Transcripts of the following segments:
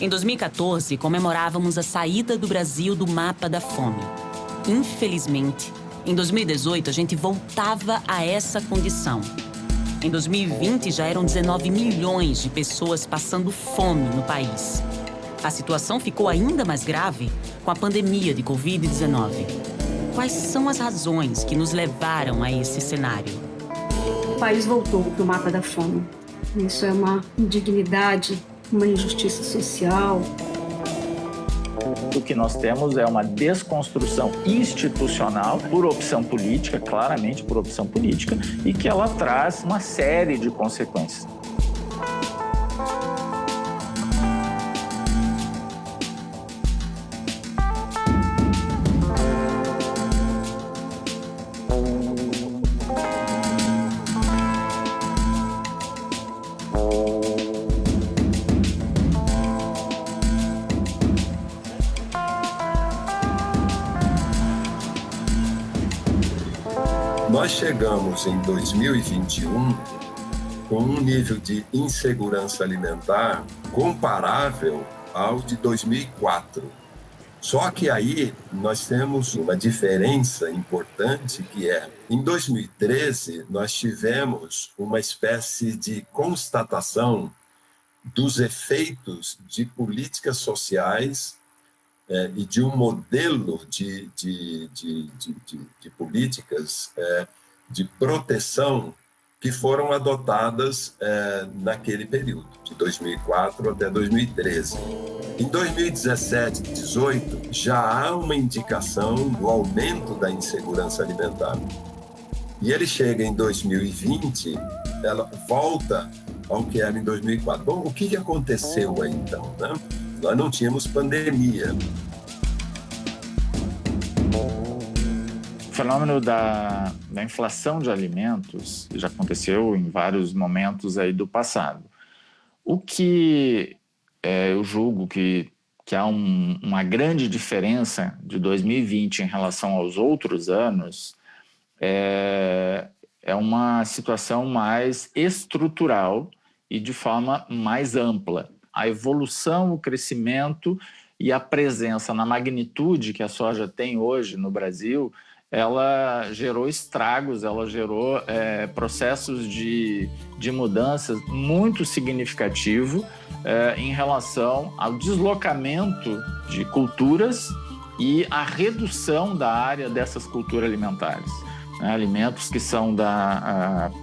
Em 2014, comemorávamos a saída do Brasil do mapa da fome. Infelizmente, em 2018, a gente voltava a essa condição. Em 2020, já eram 19 milhões de pessoas passando fome no país. A situação ficou ainda mais grave com a pandemia de Covid-19. Quais são as razões que nos levaram a esse cenário? O país voltou para o mapa da fome. Isso é uma indignidade, uma injustiça social. O que nós temos é uma desconstrução institucional por opção política, claramente por opção política, e que ela traz uma série de consequências. Nós chegamos em 2021 com um nível de insegurança alimentar comparável ao de 2004. Só que aí nós temos uma diferença importante que é, em 2013, nós tivemos uma espécie de constatação dos efeitos de políticas sociais e de um modelo de políticas de proteção que foram adotadas naquele período, de 2004 até 2013. Em 2017 e 2018, já há uma indicação do aumento da insegurança alimentar. E ele chega em 2020, ela volta ao que era em 2004. Bom, o que aconteceu aí então, né? Nós não tínhamos pandemia. O fenômeno da inflação de alimentos já aconteceu em vários momentos aí do passado. O que eu julgo que há uma grande diferença de 2020 em relação aos outros anos é uma situação mais estrutural e de forma mais ampla. A evolução, o crescimento e a presença na magnitude que a soja tem hoje no Brasil, ela gerou estragos, ela gerou processos de mudanças muito significativos em relação ao deslocamento de culturas e a redução da área dessas culturas alimentares. Alimentos que são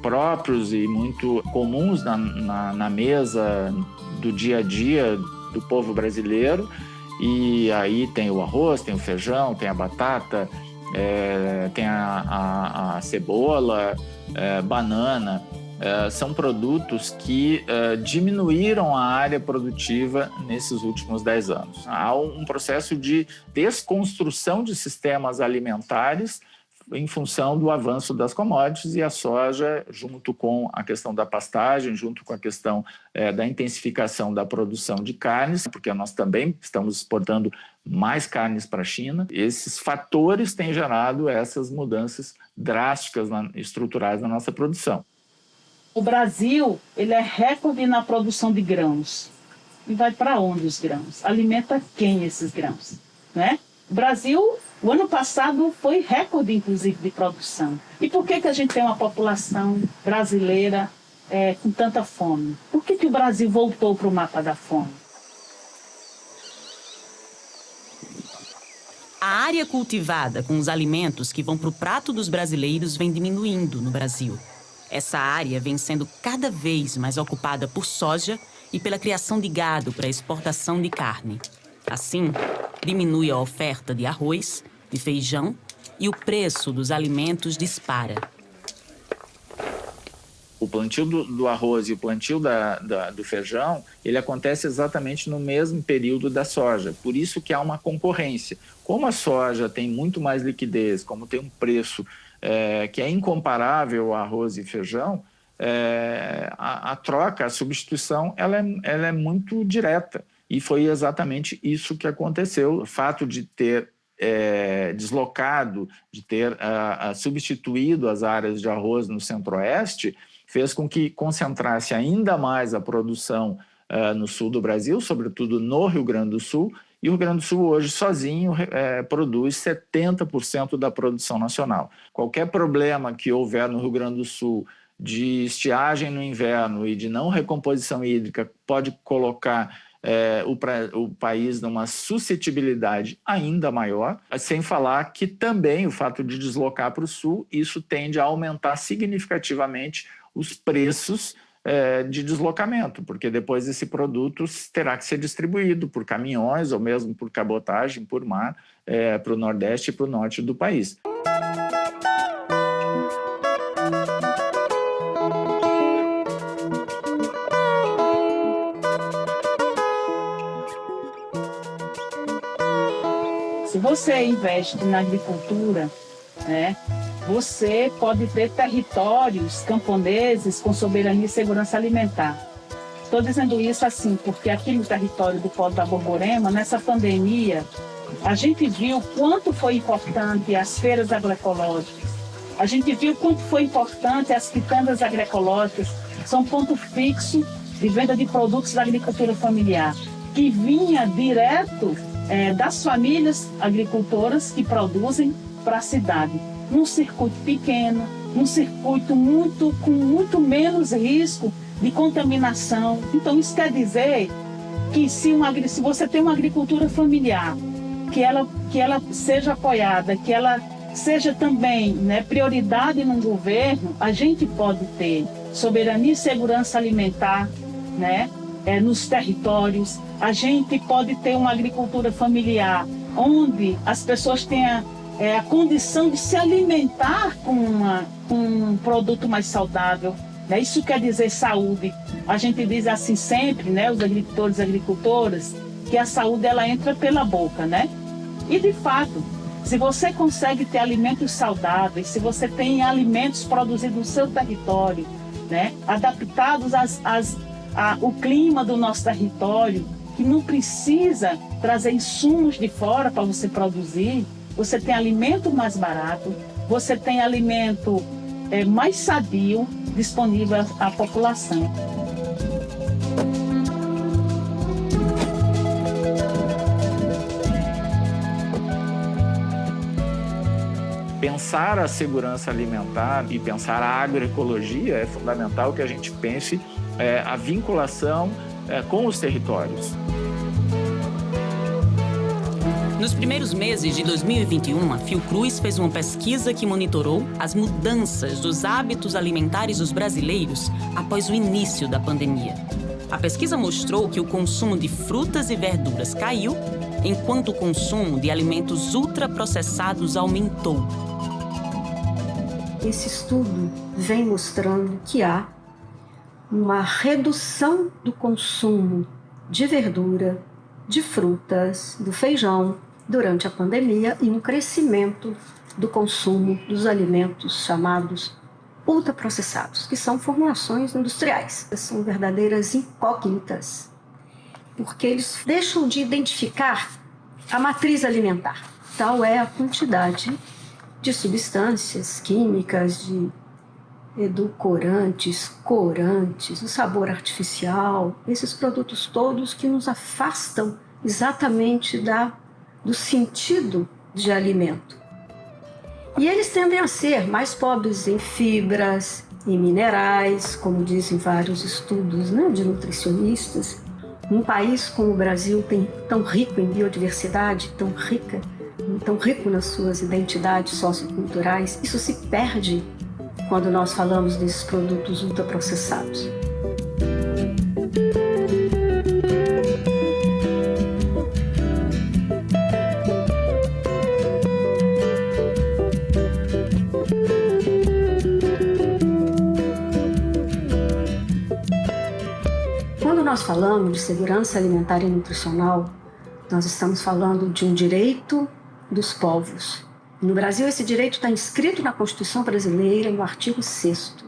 próprios e muito comuns na mesa do dia a dia do povo brasileiro. E aí tem o arroz, tem o feijão, tem a batata, tem a cebola, banana. São produtos que diminuíram a área produtiva nesses últimos 10 anos. Há um processo de desconstrução de sistemas alimentares em função do avanço das commodities, e a soja, junto com a questão da pastagem, junto com a questão da intensificação da produção de carnes, porque nós também estamos exportando mais carnes para a China, esses fatores têm gerado essas mudanças drásticas estruturais na nossa produção. O Brasil, ele é recorde na produção de grãos. E vai para onde os grãos? Alimenta quem esses grãos? Né? O Brasil, o ano passado, foi recorde, inclusive, de produção. E por que a gente tem uma população brasileira com tanta fome? Por que o Brasil voltou para o mapa da fome? A área cultivada com os alimentos que vão para o prato dos brasileiros vem diminuindo no Brasil. Essa área vem sendo cada vez mais ocupada por soja e pela criação de gado para exportação de carne. Assim, diminui a oferta de arroz, de feijão e o preço dos alimentos dispara. O plantio do arroz e o plantio do feijão, ele acontece exatamente no mesmo período da soja. Por isso que há uma concorrência. Como a soja tem muito mais liquidez, como tem um preço que é incomparável ao arroz e feijão, a troca, a substituição, ela é muito direta. E foi exatamente isso que aconteceu. O fato de ter deslocado, de ter substituído as áreas de arroz no centro-oeste, fez com que concentrasse ainda mais a produção no sul do Brasil, sobretudo no Rio Grande do Sul, e o Rio Grande do Sul hoje sozinho produz 70% da produção nacional. Qualquer problema que houver no Rio Grande do Sul de estiagem no inverno e de não recomposição hídrica pode colocar o país numa suscetibilidade ainda maior, sem falar que também o fato de deslocar para o sul, isso tende a aumentar significativamente os preços de deslocamento, porque depois esse produto terá que ser distribuído por caminhões ou mesmo por cabotagem, por mar, para o Nordeste e para o Norte do país. Se você investe na agricultura, né, você pode ter territórios camponeses com soberania e segurança alimentar. Estou dizendo isso assim, porque aqui no território do Polo da Borborema, nessa pandemia, a gente viu quanto foi importante as feiras agroecológicas, a gente viu quanto foi importante as quitandas agroecológicas, são ponto fixo de venda de produtos da agricultura familiar, que vinha direto das famílias agricultoras que produzem para a cidade, num circuito pequeno, num circuito com muito menos risco de contaminação. Então, isso quer dizer que se você tem uma agricultura familiar, que ela seja apoiada, que ela seja também, né, prioridade no governo, a gente pode ter soberania e segurança alimentar, né, nos territórios. A gente pode ter uma agricultura familiar onde as pessoas tenham a condição de se alimentar com um produto mais saudável, né? Isso quer dizer saúde. A gente diz assim sempre, né, os agricultores e agricultoras, que a saúde ela entra pela boca, né? E de fato, se você consegue ter alimentos saudáveis, se você tem alimentos produzidos no seu território, né, adaptados ao clima do nosso território, que não precisa trazer insumos de fora para você produzir, você tem alimento mais barato, você tem alimento mais sadio disponível à população. Pensar a segurança alimentar e pensar a agroecologia é fundamental que a gente pense a vinculação com os territórios. Nos primeiros meses de 2021, a Fiocruz fez uma pesquisa que monitorou as mudanças dos hábitos alimentares dos brasileiros após o início da pandemia. A pesquisa mostrou que o consumo de frutas e verduras caiu, enquanto o consumo de alimentos ultraprocessados aumentou. Esse estudo vem mostrando que há uma redução do consumo de verdura, de frutas, do feijão durante a pandemia e um crescimento do consumo dos alimentos chamados ultraprocessados, que são formulações industriais. São verdadeiras incógnitas, porque eles deixam de identificar a matriz alimentar. Tal é a quantidade de substâncias químicas, de edulcorantes, corantes, o sabor artificial, esses produtos todos que nos afastam exatamente do sentido de alimento. E eles tendem a ser mais pobres em fibras, em minerais, como dizem vários estudos, né, de nutricionistas. Um país como o Brasil, tão rico em biodiversidade, tão rico nas suas identidades socioculturais, isso se perde quando nós falamos desses produtos ultraprocessados. Quando nós falamos de segurança alimentar e nutricional, nós estamos falando de um direito dos povos. No Brasil, esse direito está inscrito na Constituição brasileira, no artigo 6º.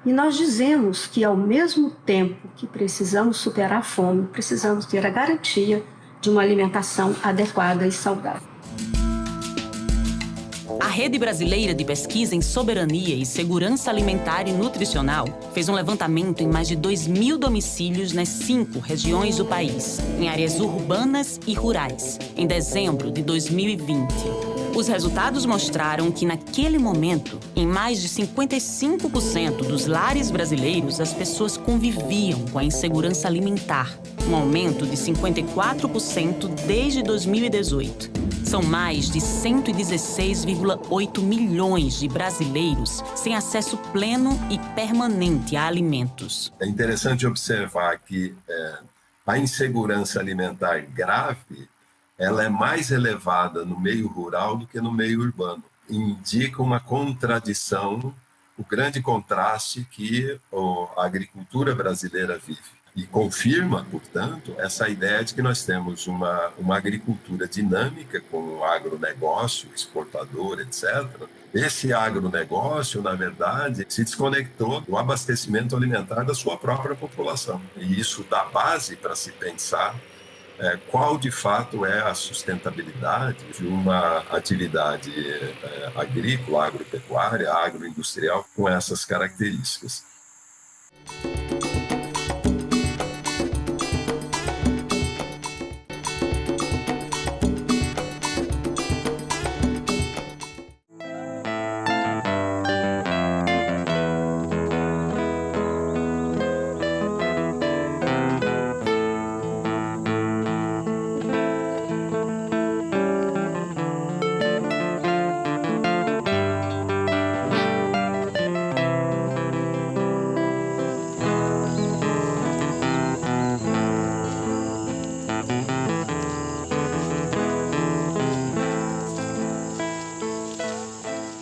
E nós dizemos que, ao mesmo tempo que precisamos superar a fome, precisamos ter a garantia de uma alimentação adequada e saudável. A Rede Brasileira de Pesquisa em Soberania e Segurança Alimentar e Nutricional fez um levantamento em mais de 2.000 domicílios nas 5 regiões do país, em áreas urbanas e rurais, em dezembro de 2020. Os resultados mostraram que, naquele momento, em mais de 55% dos lares brasileiros, as pessoas conviviam com a insegurança alimentar, um aumento de 54% desde 2018. São mais de 116,8 milhões de brasileiros sem acesso pleno e permanente a alimentos. É interessante observar que a insegurança alimentar grave, ela é mais elevada no meio rural do que no meio urbano. Indica uma contradição, o grande contraste que a agricultura brasileira vive. E confirma, portanto, essa ideia de que nós temos uma agricultura dinâmica com o agronegócio, exportador, etc. Esse agronegócio, na verdade, se desconectou do abastecimento alimentar da sua própria população. E isso dá base para se pensar qual, de fato, é a sustentabilidade de uma atividade agrícola, agropecuária, agroindustrial com essas características.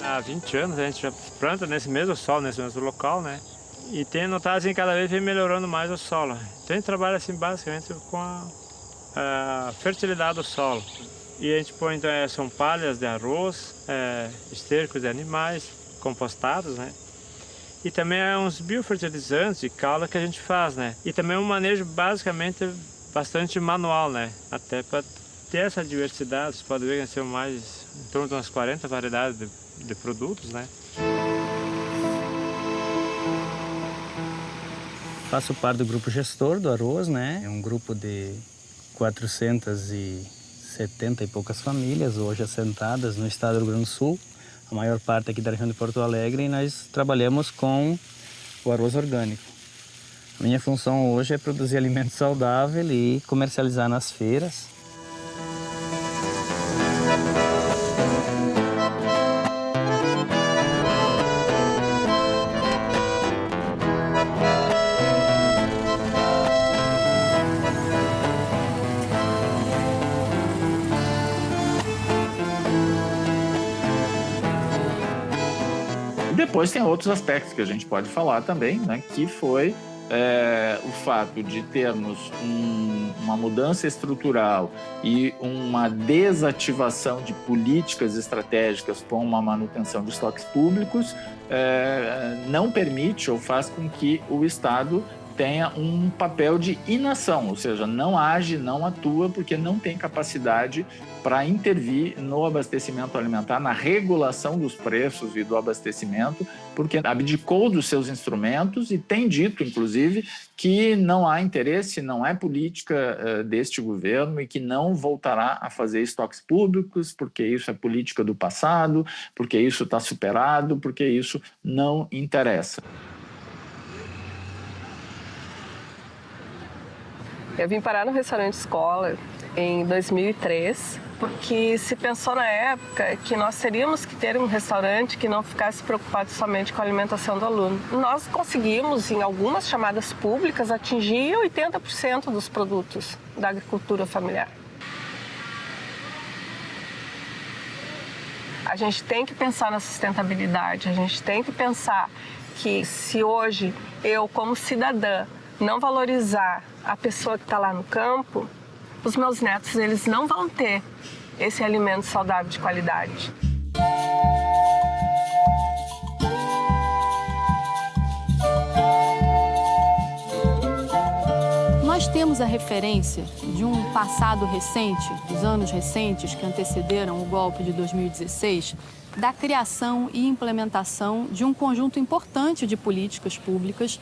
Há 20 anos a gente já planta nesse mesmo solo, nesse mesmo local, né? E tem notado assim, cada vez vem melhorando mais o solo. Então a gente trabalha assim basicamente com a fertilidade do solo. E a gente põe, então, são palhas de arroz, estercos de animais compostados, né? E também uns biofertilizantes de caula que a gente faz, né? E também um manejo basicamente bastante manual, né? Até para ter essa diversidade, você pode ver que são mais em torno de umas 40 variedades de produtos, né? Faço parte do grupo gestor do arroz, né? É um grupo de 470 e poucas famílias hoje assentadas no estado do Rio Grande do Sul, a maior parte aqui da região de Porto Alegre, e nós trabalhamos com o arroz orgânico. A minha função hoje é produzir alimento saudável e comercializar nas feiras. Depois tem outros aspectos que a gente pode falar também, né, que foi o fato de termos uma mudança estrutural e uma desativação de políticas estratégicas com uma manutenção de estoques públicos não permite ou faz com que o Estado tenha um papel de inação, ou seja, não age, não atua, porque não tem capacidade para intervir no abastecimento alimentar, na regulação dos preços e do abastecimento, porque abdicou dos seus instrumentos e tem dito, inclusive, que não há interesse, não é política deste governo e que não voltará a fazer estoques públicos, porque isso é política do passado, porque isso está superado, porque isso não interessa. Eu vim parar no restaurante escola em 2003, porque se pensou na época que nós teríamos que ter um restaurante que não ficasse preocupado somente com a alimentação do aluno. Nós conseguimos, em algumas chamadas públicas, atingir 80% dos produtos da agricultura familiar. A gente tem que pensar na sustentabilidade, a gente tem que pensar que se hoje eu, como cidadã, não valorizar a pessoa que está lá no campo, os meus netos eles não vão ter esse alimento saudável de qualidade. Nós temos a referência de um passado recente, dos anos recentes que antecederam o golpe de 2016, da criação e implementação de um conjunto importante de políticas públicas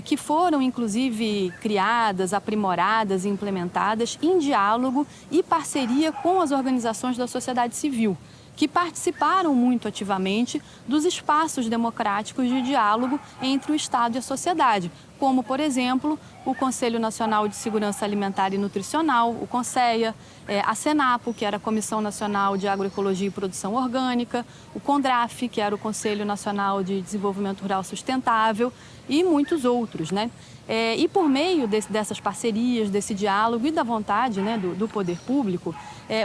que foram, inclusive, criadas, aprimoradas e implementadas em diálogo e parceria com as organizações da sociedade civil, que participaram muito ativamente dos espaços democráticos de diálogo entre o Estado e a sociedade, como, por exemplo, o Conselho Nacional de Segurança Alimentar e Nutricional, o CONSEA, a Senapo, que era a Comissão Nacional de Agroecologia e Produção Orgânica, o CONDRAF, que era o Conselho Nacional de Desenvolvimento Rural Sustentável, e muitos outros, né? E por meio dessas parcerias, desse diálogo e da vontade, né, do poder público,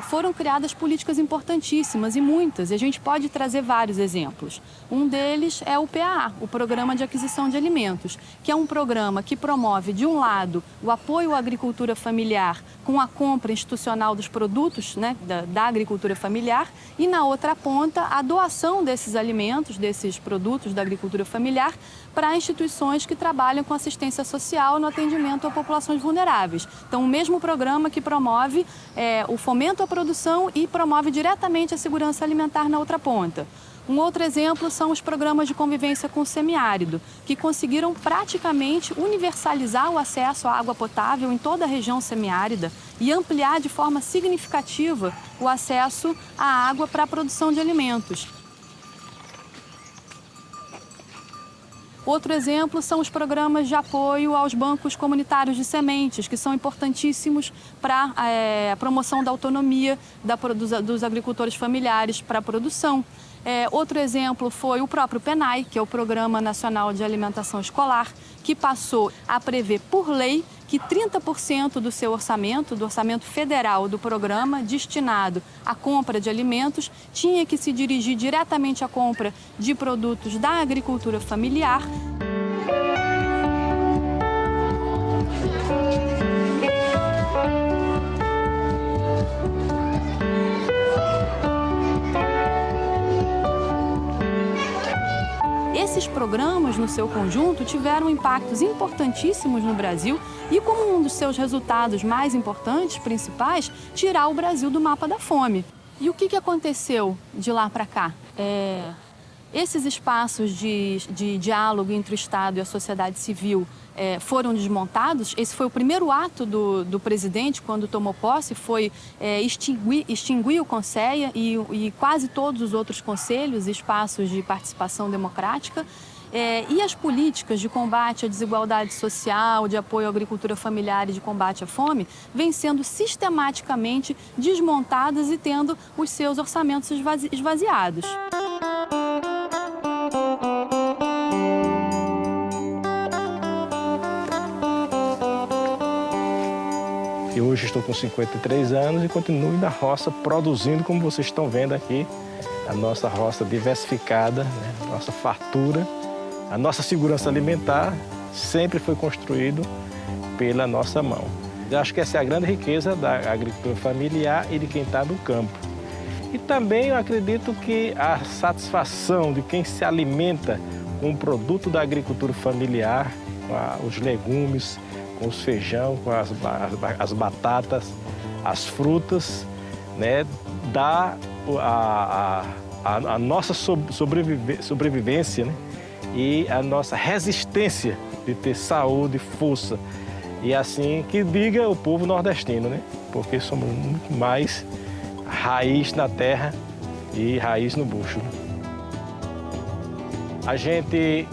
foram criadas políticas importantíssimas e muitas, e a gente pode trazer vários exemplos. Um deles é o PAA, o Programa de Aquisição de Alimentos, que é um programa que promove, de um lado, o apoio à agricultura familiar com a compra institucional dos produtos, né, da agricultura familiar, e na outra ponta, a doação desses alimentos, desses produtos da agricultura familiar, para instituições que trabalham com assistência social no atendimento a populações vulneráveis. Então, o mesmo programa que promove o fomento à produção e promove diretamente a segurança alimentar na outra ponta. Um outro exemplo são os programas de convivência com o semiárido, que conseguiram praticamente universalizar o acesso à água potável em toda a região semiárida e ampliar de forma significativa o acesso à água para a produção de alimentos. Outro exemplo são os programas de apoio aos bancos comunitários de sementes, que são importantíssimos para a promoção da autonomia dos agricultores familiares para a produção. Outro exemplo foi o próprio PNAE, que é o Programa Nacional de Alimentação Escolar, que passou a prever por lei que 30% do seu orçamento, do orçamento federal do programa, destinado à compra de alimentos, tinha que se dirigir diretamente à compra de produtos da agricultura familiar. Esses programas, no seu conjunto, tiveram impactos importantíssimos no Brasil e, como um dos seus resultados mais importantes, principais, tirar o Brasil do mapa da fome. E o que aconteceu de lá para cá? Esses espaços de diálogo entre o Estado e a sociedade civil foram desmontados. Esse foi o primeiro ato do presidente, quando tomou posse, foi extinguir o CONSEA e quase todos os outros conselhos e espaços de participação democrática. E as políticas de combate à desigualdade social, de apoio à agricultura familiar e de combate à fome, vêm sendo sistematicamente desmontadas e tendo os seus orçamentos esvaziados. E hoje estou com 53 anos e continuo na roça produzindo, como vocês estão vendo aqui, a nossa roça diversificada, né? A nossa fartura, a nossa segurança alimentar sempre foi construído pela nossa mão. Eu acho que essa é a grande riqueza da agricultura familiar e de quem está no campo. E também eu acredito que a satisfação de quem se alimenta com o produto da agricultura familiar, com os legumes, com os feijão, com as batatas, as frutas, né, dá a nossa sobrevivência, né, e a nossa resistência de ter saúde, força. E assim que diga o povo nordestino, né, porque somos muito mais raiz na terra e raiz no bucho. A gente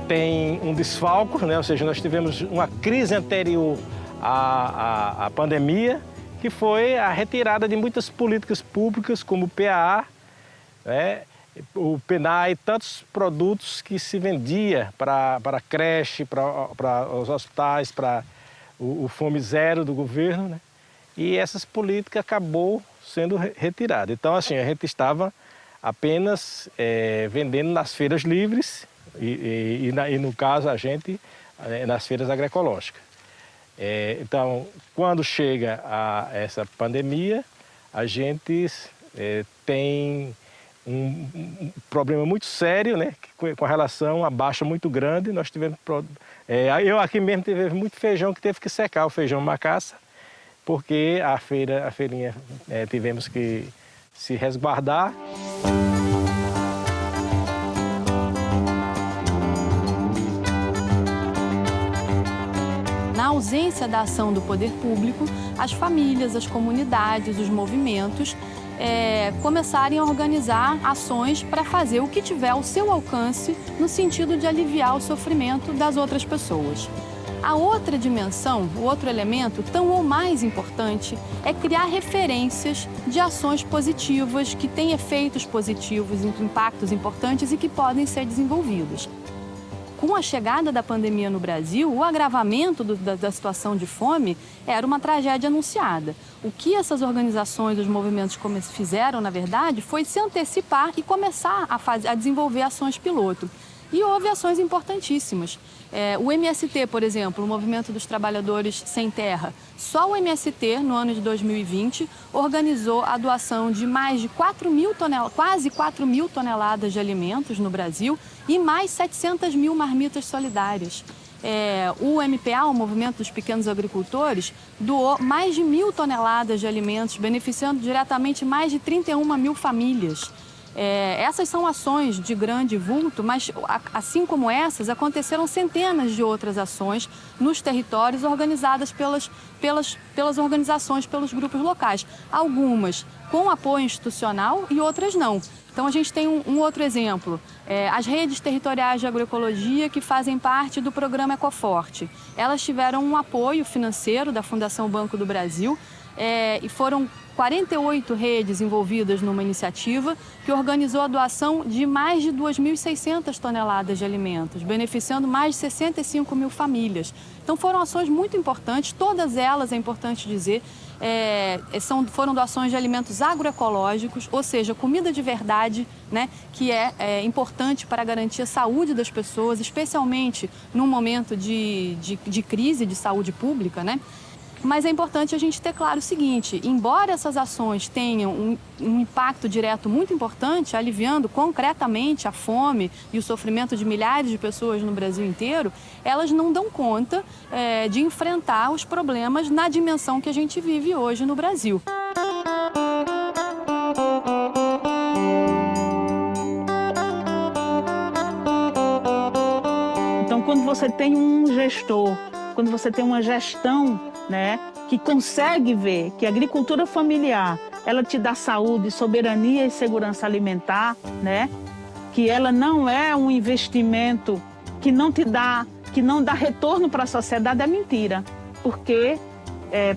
tem um desfalco, né? Ou seja, nós tivemos uma crise anterior à pandemia, que foi a retirada de muitas políticas públicas, como o PAA, né? O PNAE, tantos produtos que se vendia para a creche, para os hospitais, para o Fome Zero do governo, né? E essas políticas acabou sendo retiradas. Então, assim, a gente estava apenas vendendo nas feiras livres, e no caso a gente nas feiras agroecológicas. Então, quando chega essa pandemia, a gente tem um problema muito sério, né, com relação a baixa muito grande. Nós tivemos, eu aqui mesmo tive muito feijão que teve que secar, o feijão macaça, porque a feirinha tivemos que se resguardar. na ausência da ação do poder público, as famílias, as comunidades, os movimentos começarem a organizar ações para fazer o que tiver ao seu alcance no sentido de aliviar o sofrimento das outras pessoas. A outra dimensão, o outro elemento, tão ou mais importante, é criar referências de ações positivas que têm efeitos positivos, impactos importantes e que podem ser desenvolvidos. Com a chegada da pandemia no Brasil, o agravamento da situação de fome era uma tragédia anunciada. O que essas organizações, os movimentos fizeram, na verdade, foi se antecipar e começar a desenvolver ações piloto. E houve ações importantíssimas. O MST, por exemplo, o Movimento dos Trabalhadores Sem Terra, só o MST, no ano de 2020, organizou a doação de mais de quase 4 mil toneladas de alimentos no Brasil e mais 700 mil marmitas solidárias. O MPA, o Movimento dos Pequenos Agricultores, doou mais de 1.000 toneladas de alimentos, beneficiando diretamente mais de 31 mil famílias. Essas são ações de grande vulto, mas assim como essas, aconteceram centenas de outras ações nos territórios organizadas pelas organizações, pelos grupos locais. Algumas com apoio institucional e outras não. Então a gente tem um outro exemplo, as redes territoriais de agroecologia que fazem parte do programa Ecoforte. Elas tiveram um apoio financeiro da Fundação Banco do Brasil e foram 48 redes envolvidas numa iniciativa que organizou a doação de mais de 2.600 toneladas de alimentos, beneficiando mais de 65 mil famílias. Então foram ações muito importantes, todas elas, é importante dizer, foram doações de alimentos agroecológicos, ou seja, comida de verdade, né, que é importante para garantir a saúde das pessoas, especialmente num momento de crise de saúde pública, né? Mas é importante a gente ter claro o seguinte, embora essas ações tenham um impacto direto muito importante, aliviando concretamente a fome e o sofrimento de milhares de pessoas no Brasil inteiro, elas não dão conta de enfrentar os problemas na dimensão que a gente vive hoje no Brasil. Então, quando você tem um gestor, quando você tem uma gestão, né, que consegue ver que a agricultura familiar, ela te dá saúde, soberania e segurança alimentar, né, que ela não é um investimento que não dá retorno para a sociedade, é mentira, porque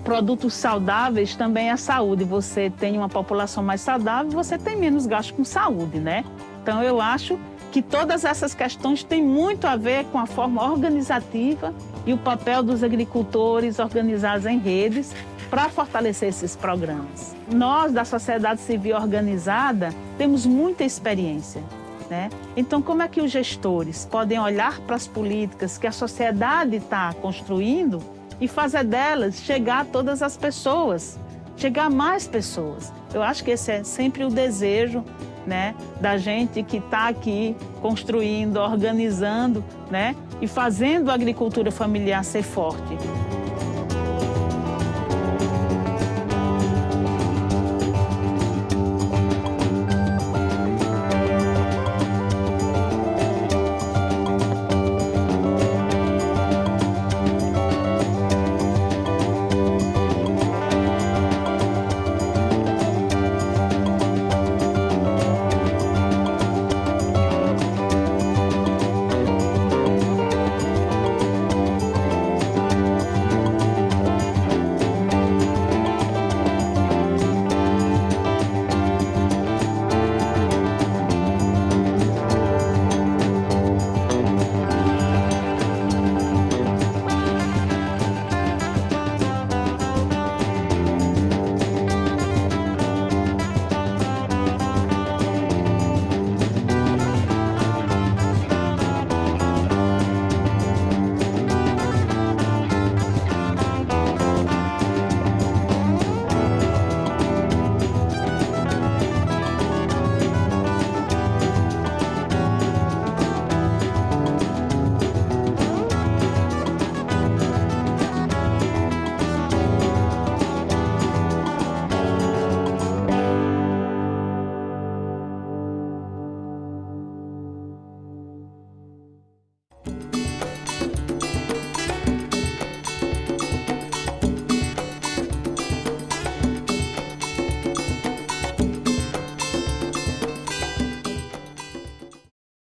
produtos saudáveis também é saúde. Você tem uma população mais saudável, você tem menos gasto com saúde, né? Então eu acho que todas essas questões têm muito a ver com a forma organizativa e o papel dos agricultores organizados em redes para fortalecer esses programas. Nós, da sociedade civil organizada, temos muita experiência, né? Então, como é que os gestores podem olhar para as políticas que a sociedade está construindo e fazer delas chegar a todas as pessoas, chegar a mais pessoas? Eu acho que esse é sempre o desejo, né, da gente que está aqui construindo, organizando, né, e fazendo a agricultura familiar ser forte.